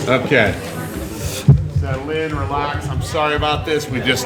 Okay. Settle in, relax. I'm sorry about this. We just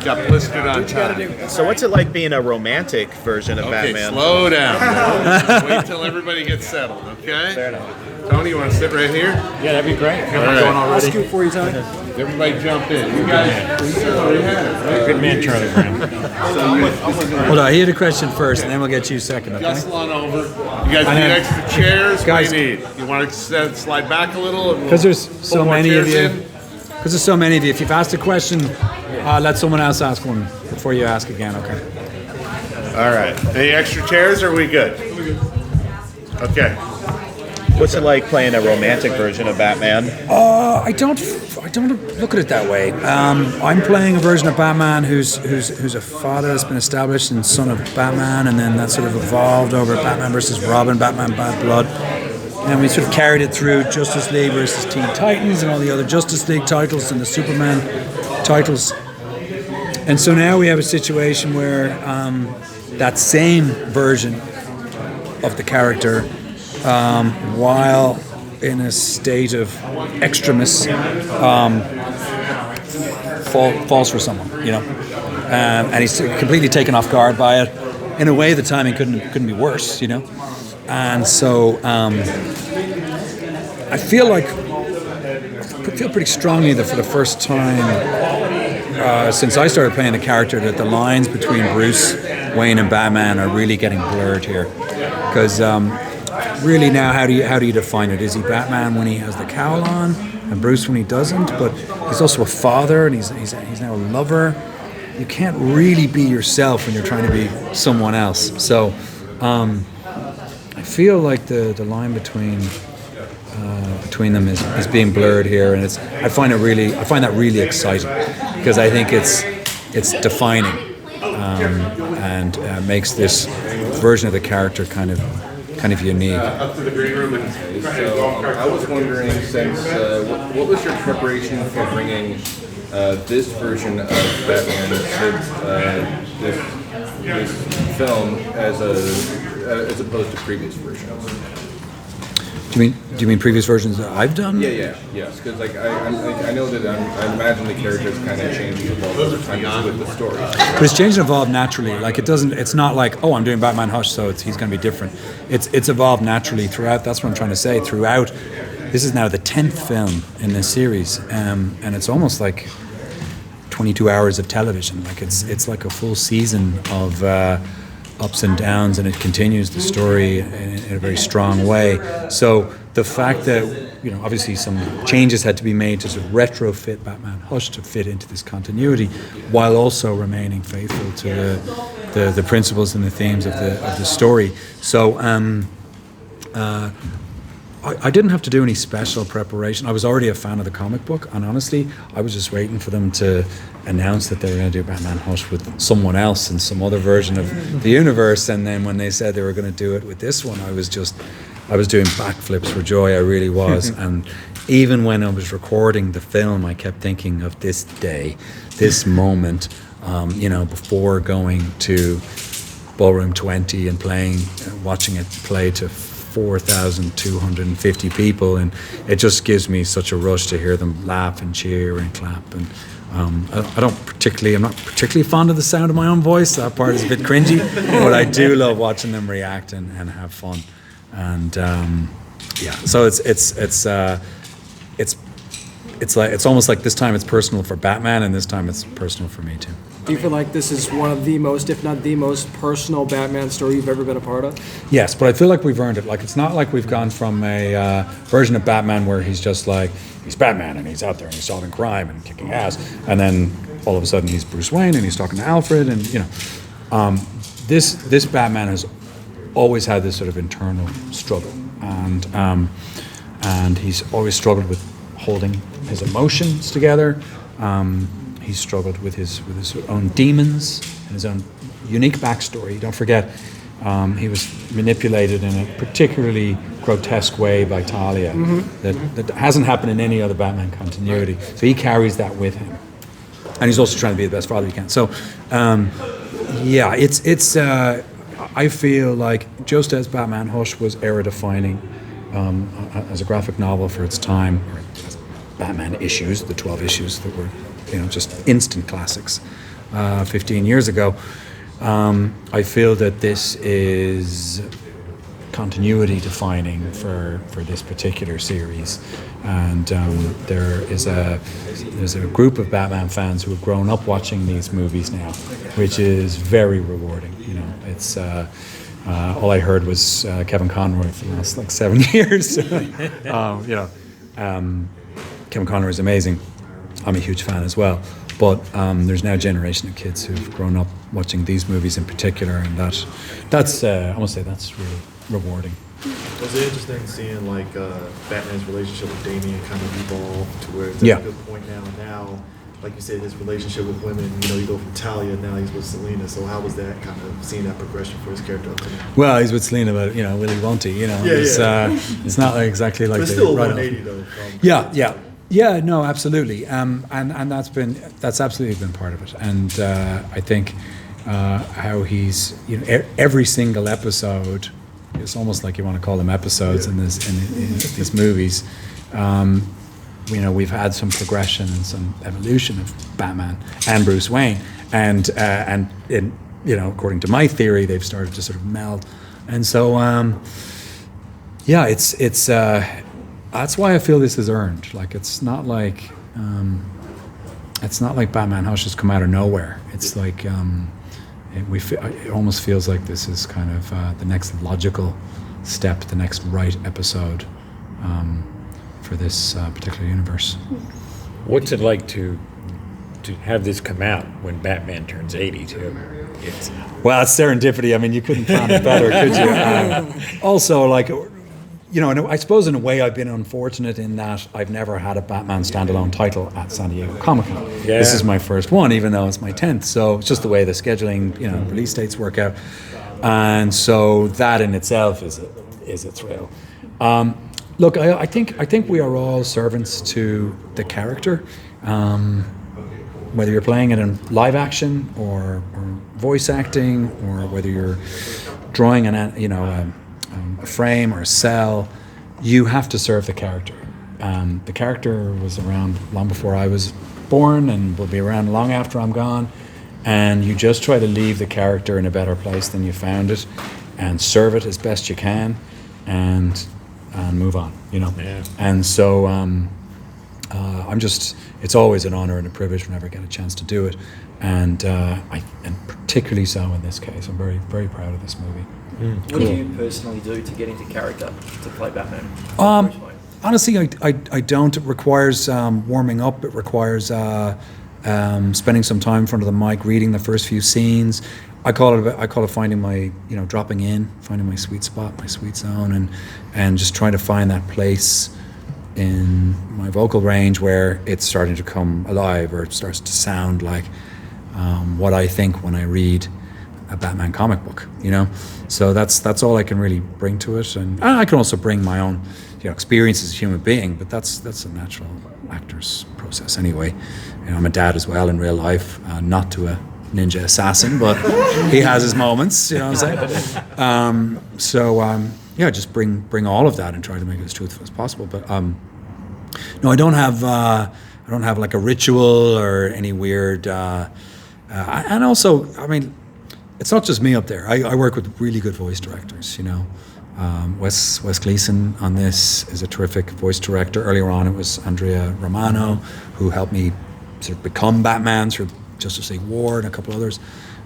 got blistered on time. So what's it like being a romantic version of Okay, Batman? slow down. Wait till everybody gets settled, okay? Fair enough. Tony, you want to sit right here? Yeah, that'd be great. All right. I'll scoot for you, Tony. Everybody jump in. You guys already had it, right? Good man, Charlie Brown. Hold on, he had a question first, and then we'll get you second, okay? Jostle on over. You guys need extra chairs? Guys- What do you need? You want to slide back a little? And we'll Because there's pull so more many of chairs you. in? Because there's so many of you. If you've asked a question, let someone else ask one before you ask again, okay? All right. Any extra chairs, or are we good? Okay. What's it like playing a romantic version of Batman? I don't look at it that way. I'm playing a version of Batman who's a father that's been established and son of Batman, and then that sort of evolved over Batman versus Robin, Batman Bad Blood. And we sort of carried it through Justice League versus Teen Titans and all the other Justice League titles and the Superman titles. And so now we have a situation where that same version of the character, while in a state of extremis, falls for someone, you know, and he's completely taken off guard by it. In a way, the timing couldn't be worse, you know, and so I feel pretty strongly that for the first time since I started playing the character, that the lines between Bruce Wayne and Batman are really getting blurred here, because. Really now, how do you define it? Is he Batman when he has the cowl on, and Bruce when he doesn't? But he's also a father, and he's now a lover. You can't really be yourself when you're trying to be someone else. So I feel like the line between them is being blurred here, and I find that really exciting, because I think it's defining and makes this version of the character kind of unique. Up to the green room. So I was wondering, since what was your preparation for bringing this version of Batman to this film as opposed to previous versions? Do you mean previous versions that I've done? Yes. Because I know that I imagine the characters kind of change and evolve over time with the story. But it's changed and evolved naturally. Like it's not like, oh, I'm doing Batman Hush, so he's going to be different. It's evolved naturally throughout. That's what I'm trying to say. Throughout, this is now the 10th film in this series, and it's almost like 22 hours of television. Like it's like a full season of ups and downs, and it continues the story in a very strong way. So the fact that, you know, obviously some changes had to be made to sort of retrofit Batman Hush to fit into this continuity, while also remaining faithful to the principles and the themes of the story. So I didn't have to do any special preparation. I was already a fan of the comic book, and honestly, I was just waiting for them to announce that they were going to do Batman Hush with someone else in some other version of the universe. And then when they said they were going to do it with this one, I was doing backflips for joy. I really was. And even when I was recording the film, I kept thinking of this day, this moment, before going to Ballroom 20 and watching it play to 4,250 people, and it just gives me such a rush to hear them laugh and cheer and clap. And I'm not particularly fond of the sound of my own voice. That part is a bit cringy, but I do love watching them react and have fun. And so it's almost like this time it's personal for Batman, and this time it's personal for me too. Do you feel like this is one of the most, if not the most, personal Batman story you've ever been a part of? Yes, but I feel like we've earned it. Like, it's not like we've gone from a version of Batman where he's just like, he's Batman and he's out there and he's solving crime and kicking ass, and then all of a sudden he's Bruce Wayne and he's talking to Alfred, and this Batman has always had this sort of internal struggle, and he's always struggled with holding his emotions together. He's struggled with his own demons and his own unique backstory. Don't forget, he was manipulated in a particularly grotesque way by Talia that hasn't happened in any other Batman continuity. So he carries that with him, and he's also trying to be the best father he can. So, I feel like just as Batman Hush was era-defining, as a graphic novel for its time, or as Batman issues, the 12 issues that were, just instant classics 15 years ago. I feel that this is continuity defining for this particular series, and there's a group of Batman fans who have grown up watching these movies now, which is very rewarding. It's all I heard was Kevin Conroy for the last 7 years. Kevin Conroy is amazing. I'm a huge fan as well. But there's now a generation of kids who've grown up watching these movies in particular, and that's I must say that's really rewarding. Was it interesting seeing Batman's relationship with Damian kind of evolve to where it's at Yeah. a good point now? And now, like you said, his relationship with women. You go from Talia, now he's with Selena. So how was that kind of seeing that progression for his character up to now? Well, he's with Selena, but will he, won't he? It's not exactly like But it's they still write off. 180 though. Yeah, no, absolutely, and that's absolutely been part of it, and I think how he's every single episode, it's almost like you want to call them episodes in these movies. We've had some progression and some evolution of Batman and Bruce Wayne, and according to my theory, they've started to sort of meld, and so it's. That's why I feel this is earned. It's not like Batman Hush has come out of nowhere. It's like it almost feels like this is kind of the next logical step, the next right episode for this particular universe. What's it like to have this come out when Batman turns 80 too? Well, it's serendipity. I mean, you couldn't plan it better, could you? Also, I suppose in a way I've been unfortunate in that I've never had a Batman standalone title at San Diego Comic-Con. Yeah. This is my first one, even though it's my 10th. So it's just the way the scheduling, release dates work out. And so that in itself is a thrill. Look, I think we are all servants to the character. Whether you're playing it in live action or voice acting, or whether you're drawing a frame or a cell, you have to serve the character. The character was around long before I was born and will be around long after I'm gone, and you just try to leave the character in a better place than you found it and serve it as best you can and move on, Yeah. And so it's always an honor and a privilege whenever I get a chance to do it, and particularly so in this case. I'm very, very proud of this movie. What do you personally do to get into character to play Batman? Honestly, I don't. It requires warming up. It requires spending some time in front of the mic, reading the first few scenes. I call it finding my, dropping in, finding my sweet spot, my sweet zone, and just trying to find that place in my vocal range where it's starting to come alive, or it starts to sound like what I think when I read a Batman comic book, So that's all I can really bring to it, and I can also bring my own, experience as a human being. But that's a natural actor's process anyway. I'm a dad as well in real life, not to a ninja assassin, but he has his moments. You know what I'm saying? Just bring all of that and try to make it as truthful as possible. But no, I don't have like a ritual or any weird. And also, I mean, it's not just me up there. I work with really good voice directors, Wes Gleason on this is a terrific voice director. Earlier on, it was Andrea Romano, who helped me sort of become Batman through Justice League War and a couple others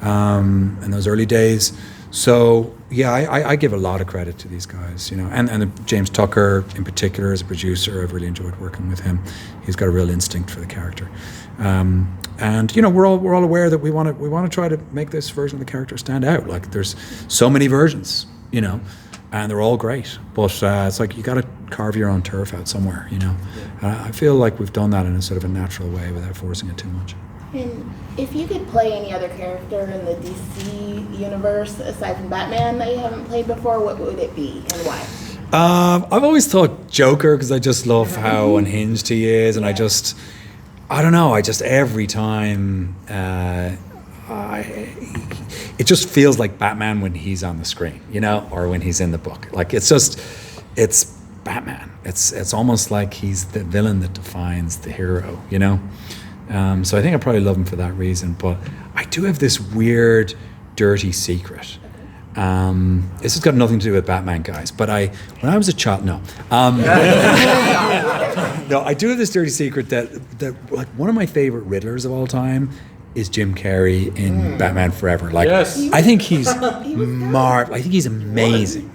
in those early days. So, I give a lot of credit to these guys, and James Tucker in particular as a producer. I've really enjoyed working with him. He's got a real instinct for the character. And we're all aware that we want to try to make this version of the character stand out. Like, there's so many versions, and they're all great. But it's like you got to carve your own turf out somewhere, I feel like we've done that in a sort of a natural way without forcing it too much. And if you could play any other character in the DC universe aside from Batman that you haven't played before, what would it be and why? I've always thought Joker, because I just love how unhinged he is, and I don't know. I just every time it just feels like Batman when he's on the screen, or when he's in the book. Like it's Batman. It's almost like he's the villain that defines the hero, you know. So I think I probably love him for that reason. But I do have this weird, dirty secret. This has got nothing to do with Batman, guys. But when I was a child, no. No, I do have this dirty secret that like one of my favorite Riddlers of all time is Jim Carrey in Batman Forever. Like, Yes. I think he's I think he's amazing.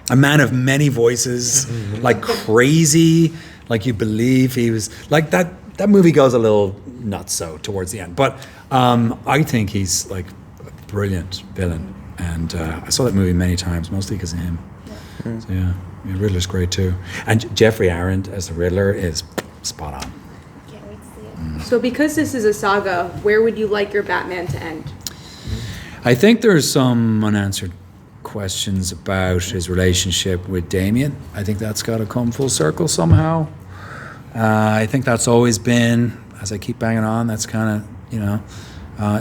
A man of many voices, like crazy, like you believe he was like that. That movie goes a little nuts so towards the end, but I think he's like a brilliant villain, and I saw that movie many times, mostly because of him. So yeah, Riddler's great too, and Jeffrey Arend as the Riddler is spot on. Can't wait to see it. So because this is a saga, where would you like your Batman to end? I think there's some unanswered questions about his relationship with Damien. I think that's got to come full circle somehow. I think that's always been, as I keep banging on, that's kind of,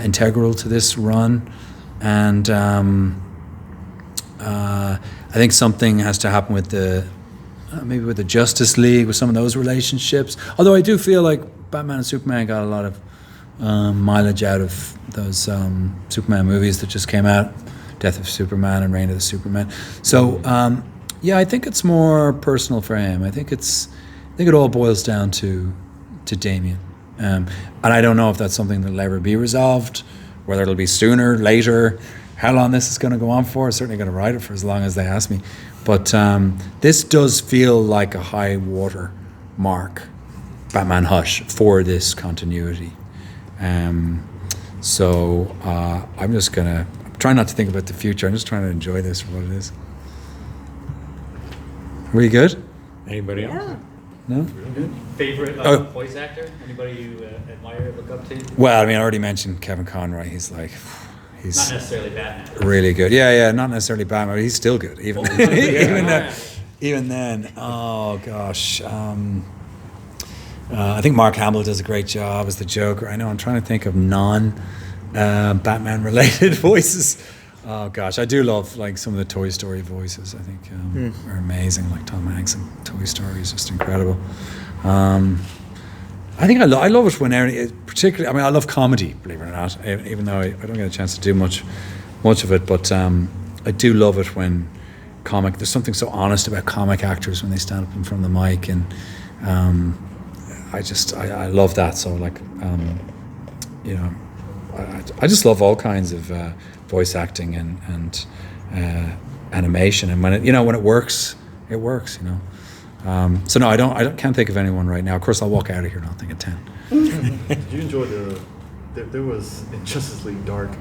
integral to this run. And I think something has to happen with maybe with the Justice League, with some of those relationships. Although I do feel like Batman and Superman got a lot of mileage out of those Superman movies that just came out. Death of Superman and Reign of the Superman. So yeah, I think it's more personal for him. I think it all boils down to Damien, and I don't know if that's something that'll ever be resolved, whether it'll be sooner, later, how long this is going to go on for. I'm certainly going to write it for as long as they ask me. But this does feel like a high water mark, Batman Hush, for this continuity. So I'm just going to try not to think about the future. I'm just trying to enjoy this for what it is. Are we good? Anybody else? No? Favorite Oh. voice actor? Anybody you admire, look up to? Well, I mean, I already mentioned Kevin Conroy. He's Not necessarily Batman. really good. Yeah, not necessarily Batman, but he's still good. Even even then. Oh gosh. I think Mark Hamill does a great job as the Joker. I know. I'm trying to think of non-Batman related voices. Oh gosh, I do love like some of the Toy Story voices. I think are amazing. Like Tom Hanks in Toy Story is just incredible. I think I love it when particularly. I mean, I love comedy, believe it or not. Even though I don't get a chance to do much of it, but I do love it when there's something so honest about comic actors when they stand up in front of the mic, and I love that. So like, I just love all kinds of voice acting and animation, and when it works, it works. So no, I can't think of anyone right now. Of course, I'll walk out of here and I'll think of 10. Did you enjoy there was in Justice League Dark,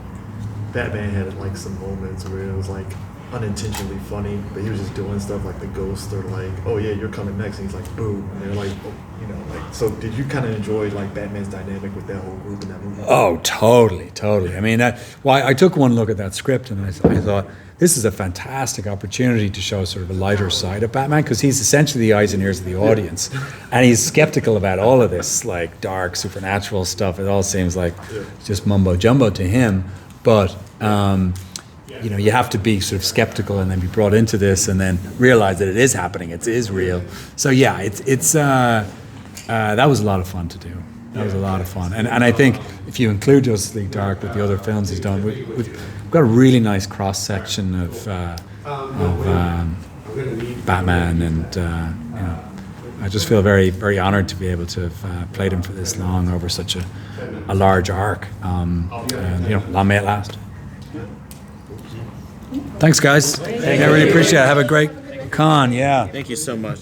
Batman had like some moments where it was like unintentionally funny, but he was just doing stuff like the ghosts are like, oh yeah, you're coming next, and he's like, boo, and they're like, oh, so did you kind of enjoy like Batman's dynamic with that whole group in that movie? Oh, totally. I mean, I took one look at that script and I thought, this is a fantastic opportunity to show sort of a lighter side of Batman, because he's essentially the eyes and ears of the audience, and he's skeptical about all of this like dark supernatural stuff. It all seems like just mumbo jumbo to him, but you have to be sort of skeptical and then be brought into this and then realize that it is happening, it is real. So yeah, it's that was a lot of fun to do. That was a lot of fun, and I think if you include Justice League Dark with the other films he's done, we've got a really nice cross section of Batman, and I just feel very, very honored to be able to have played him for this long over such a large arc, and long may it last. Thanks, guys. I really appreciate it. Have a great con. Yeah. Thank you so much.